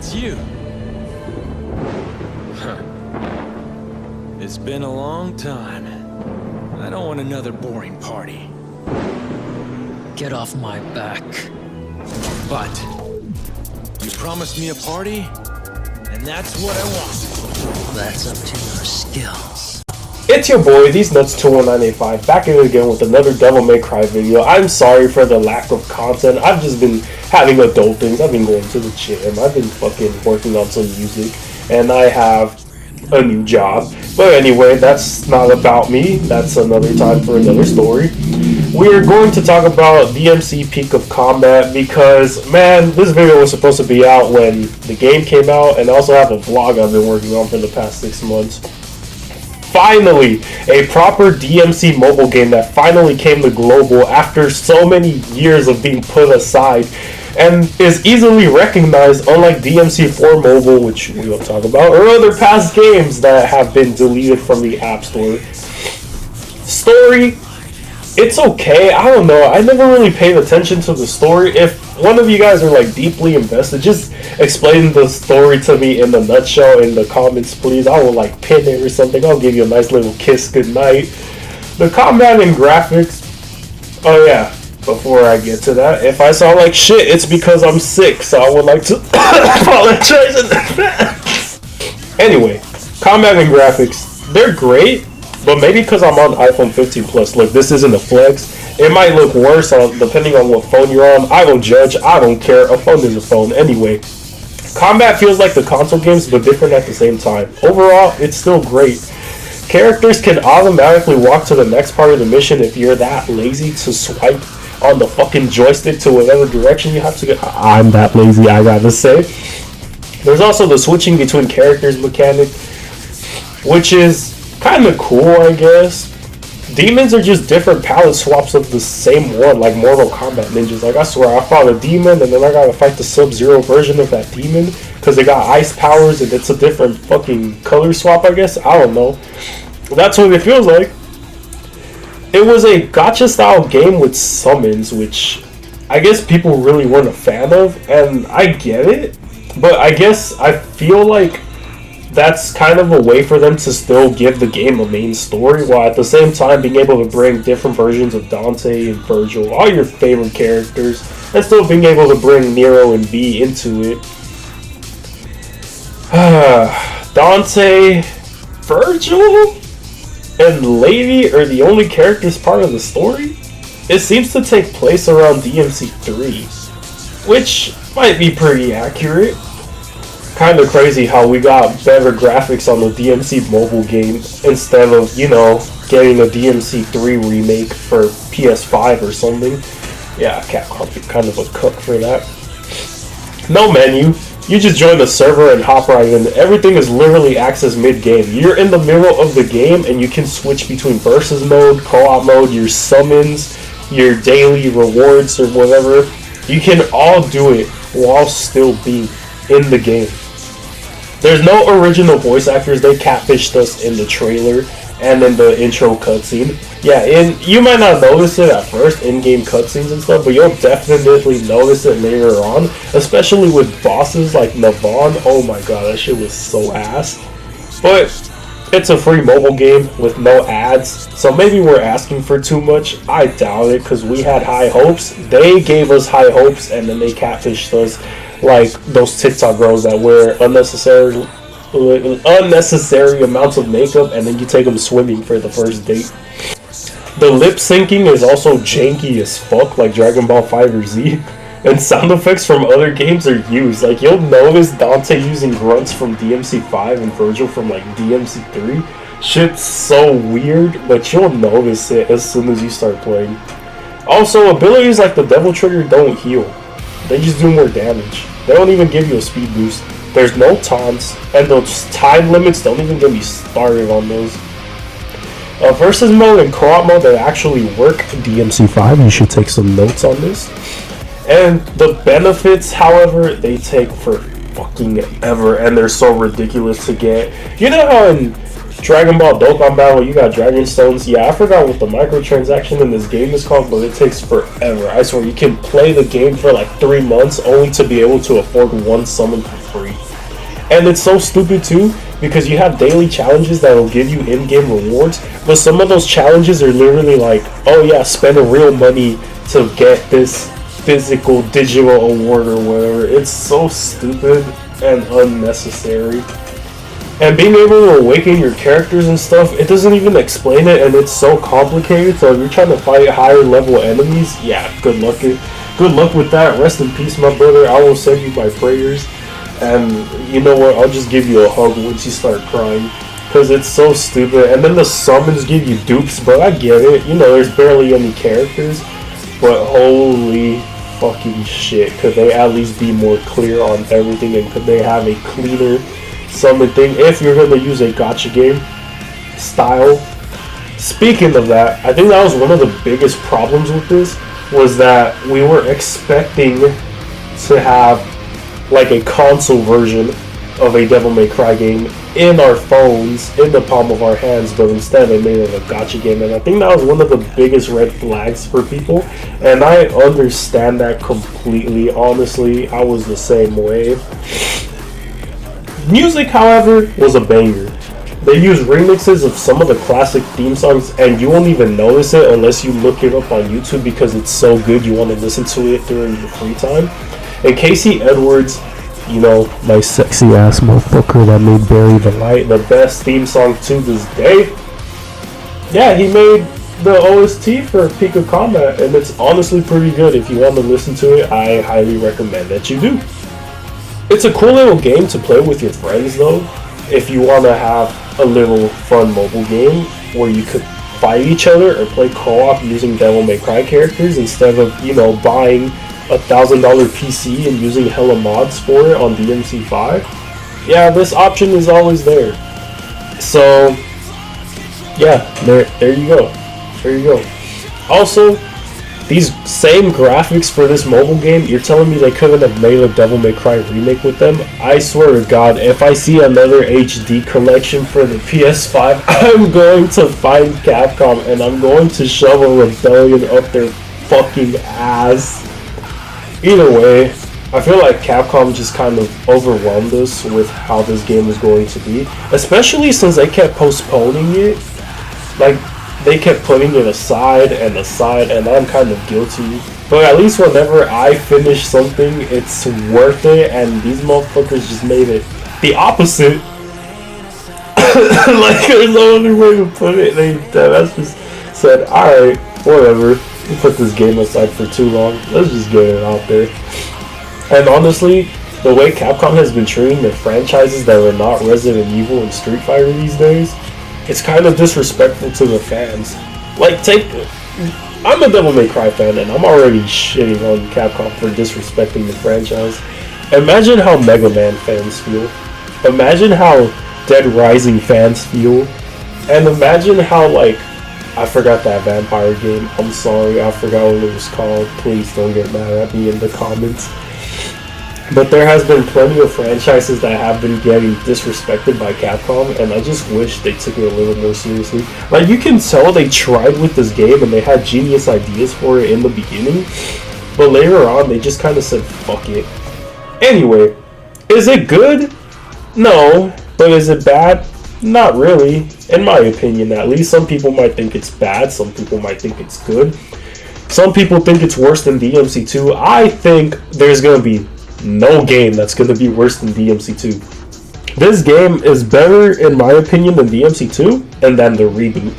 it's you. Huh. It's been a long time. I don't want another boring party. Get off my back. But you promised me a party, and that's what I want. That's up to your skills. It's your boy, These Nuts 21985, back in again with another Devil May Cry video. I'm sorry for the lack of content. I've just been having adult things. I've been going to the gym. I've been fucking working on some music. And I have a new job. But anyway, that's not about me. That's another time for another story. We are going to talk about DMC Peak of Combat because, man, this video was supposed to be out when the game came out. And I also have a vlog I've been working on for the past 6 months. Finally, a proper DMC mobile game that finally came to global after so many years of being put aside and is easily recognized, unlike DMC4 Mobile, which we will talk about, or other past games that have been deleted from the App Store. Story, it's okay. I don't know. I never really paid attention to the story. If one of you guys are like deeply invested, just explain the story to me in a nutshell in the comments, please. I will like pin it or something. I'll give you a nice little kiss goodnight. The combat and graphics. Oh yeah, before I get to that, if I sound like shit, it's because I'm sick, so I would like to apologize in advance. Anyway, combat and graphics, they're great. But maybe because I'm on iPhone 15 Plus, look, this isn't a flex. It might look worse depending on what phone you're on. I don't judge. I don't care. A phone is a phone. Anyway, combat feels like the console games, but different at the same time. Overall, it's still great. Characters can automatically walk to the next part of the mission if you're that lazy to swipe on the fucking joystick to whatever direction you have to go. I'm that lazy, I gotta say. There's also the switching between characters mechanic, which is kind of cool, I guess. Demons are just different palette swaps of the same one, like Mortal Kombat ninjas. Like, I swear, I fought a demon, and then I gotta fight the Sub-Zero version of that demon, because they got ice powers, and it's a different fucking color swap, I guess. I don't know. That's what it feels like. It was a gacha-style game with summons, which I guess people really weren't a fan of, and I get it, but I guess I feel like that's kind of a way for them to still give the game a main story, while at the same time being able to bring different versions of Dante and Virgil, all your favorite characters, and still being able to bring Nero and V into it. Dante, Virgil, and Lady are the only characters part of the story? It seems to take place around DMC3, which might be pretty accurate. Kind of crazy how we got better graphics on the DMC mobile game instead of, you know, getting a DMC3 remake for PS5 or something. Yeah, Capcom kind of a cook for that. No menu. You just join the server and hop right in. Everything is literally accessed mid-game. You're in the middle of the game and you can switch between versus mode, co-op mode, your summons, your daily rewards or whatever. You can all do it while still being in the game. There's no original voice actors. They catfished us in the trailer and in the intro cutscene. Yeah, and you might not notice it at first, in-game cutscenes and stuff, but you'll definitely notice it later on, especially with bosses like Navon. Oh my god, that shit was so ass. But it's a free mobile game with no ads, so maybe we're asking for too much. I doubt it, because we had high hopes. They gave us high hopes, and then they catfished us like those TikTok girls that wear unnecessary amounts of makeup, and then you take them swimming for the first date. The lip syncing is also janky as fuck, like Dragon Ball FighterZ, and sound effects from other games are used. Like, you'll notice Dante using grunts from DMC5 and Virgil from like DMC3. Shit's so weird, but you'll notice it as soon as you start playing. Also, abilities like the Devil Trigger don't heal. They just do more damage. They don't even give you a speed boost. There's no taunts, and those time limits don't even get me started on those. Versus mode and co-op mode that actually work DMC5, you should take some notes on this. And the benefits, however, they take for fucking ever, and they're so ridiculous to get. You know how in Dragon Ball Dokkan Battle you got Dragon Stones? Yeah, I forgot what the microtransaction in this game is called, but it takes forever. I swear, you can play the game for like 3 months only to be able to afford one summon for free. And it's so stupid too, because you have daily challenges that will give you in-game rewards, but some of those challenges are literally like, oh yeah, spend real money to get this physical digital award or whatever. It's so stupid and unnecessary. And being able to awaken your characters and stuff, it doesn't even explain it, and it's so complicated. So if you're trying to fight higher level enemies, yeah, good luck with that. Rest in peace, my brother. I will send you my prayers. And you know what, I'll just give you a hug once you start crying, because it's so stupid. And then the summons give you dupes, but I get it. You know, there's barely any characters, but holy fucking shit, could they at least be more clear on everything, and could they have a cleaner summon thing if you're going to use a gacha game style. Speaking of that, I think that was one of the biggest problems with this, was that we were expecting to have like a console version of a Devil May Cry game in our phones, in the palm of our hands, but instead they made it a gacha game, and I think that was one of the biggest red flags for people, and I understand that completely. Honestly, I was the same way. Music, however, was a banger. They use remixes of some of the classic theme songs, and you won't even notice it unless you look it up on YouTube, because it's so good you want to listen to it during your free time. And Casey Edwards, you know, my sexy ass motherfucker that made Bury the Light the best theme song to this day. Yeah, he made the OST for Peak of Combat, and it's honestly pretty good. If you want to listen to it, I highly recommend that you do. It's a cool little game to play with your friends, though, if you want to have a little fun mobile game where you could fight each other or play co-op using Devil May Cry characters instead of, you know, buying $1,000 PC and using hella mods for it on DMC5. Yeah, this option is always there. So yeah, there you go. There you go. Also, these same graphics for this mobile game, you're telling me they couldn't have made a Devil May Cry remake with them? I swear to God, if I see another HD collection for the PS5, I'm going to find Capcom and I'm going to shove a rebellion up their fucking ass. Either way, I feel like Capcom just kind of overwhelmed us with how this game was going to be, especially since they kept postponing it. Like, they kept putting it aside, and I'm kind of guilty. But at least whenever I finish something, it's worth it, and these motherfuckers just made it the opposite. Like, there's no other way to put it. That's just said, alright, whatever. We put this game aside for too long. Let's just get it out there. And honestly, the way Capcom has been treating their franchises that are not Resident Evil and Street Fighter these days, it's kind of disrespectful to the fans. Like, I'm a Devil May Cry fan, and I'm already shitting on Capcom for disrespecting the franchise. Imagine how Mega Man fans feel. Imagine how Dead Rising fans feel. And imagine how, like, I forgot that vampire game. I'm sorry, I forgot what it was called. Please don't get mad at me in the comments. But there has been plenty of franchises that have been getting disrespected by Capcom, and I just wish they took it a little more seriously. Like, you can tell they tried with this game and they had genius ideas for it in the beginning, but later on they just kind of said, fuck it. Anyway, is it good? No. But is it bad? Not really. In my opinion, at least. Some people might think it's bad, some people might think it's good. Some people think it's worse than DMC2. I think there's going to be no game that's going to be worse than DMC2. This game is better, in my opinion, than DMC2 and then the reboot.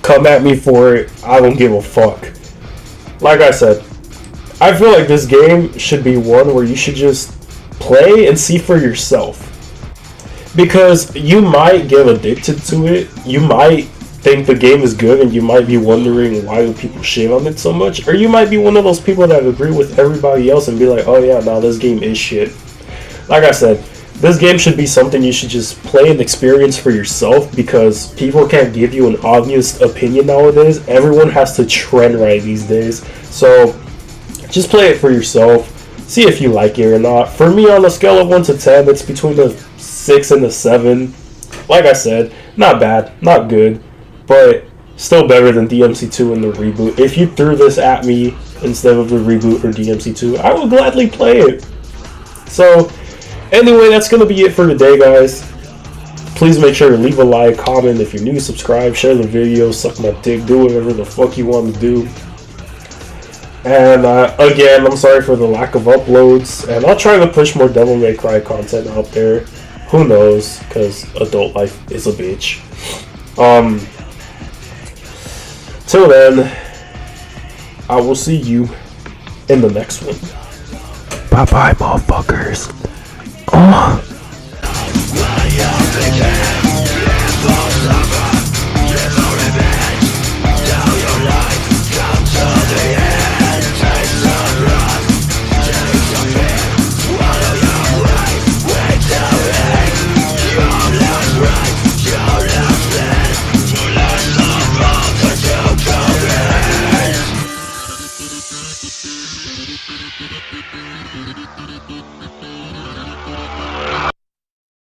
Come at me for it. I don't give a fuck. Like I said, I feel like this game should be one where you should just play and see for yourself. Because you might get addicted to it. You might think the game is good and you might be wondering why do people shit on it so much. Or you might be one of those people that agree with everybody else and be like, oh yeah, no, this game is shit. Like I said, this game should be something you should just play and experience for yourself, because people can't give you an obvious opinion nowadays. Everyone has to trend right these days. So just play it for yourself. See if you like it or not. For me, on a scale of 1 to 10, it's between a 6 and a 7. Like I said, not bad, not good, but still better than DMC2 and the reboot. If you threw this at me instead of the reboot or DMC2, I would gladly play it. So, Anyway, that's gonna be it for today, guys. Please make sure to leave a like, comment if you're new, subscribe, share the video, suck my dick, do whatever the fuck you want to do. And again, I'm sorry for the lack of uploads, and I'll try to push more Devil May Cry content out there. Who knows, because adult life is a bitch. Till then, I will see you in the next one. Bye-bye, motherfuckers.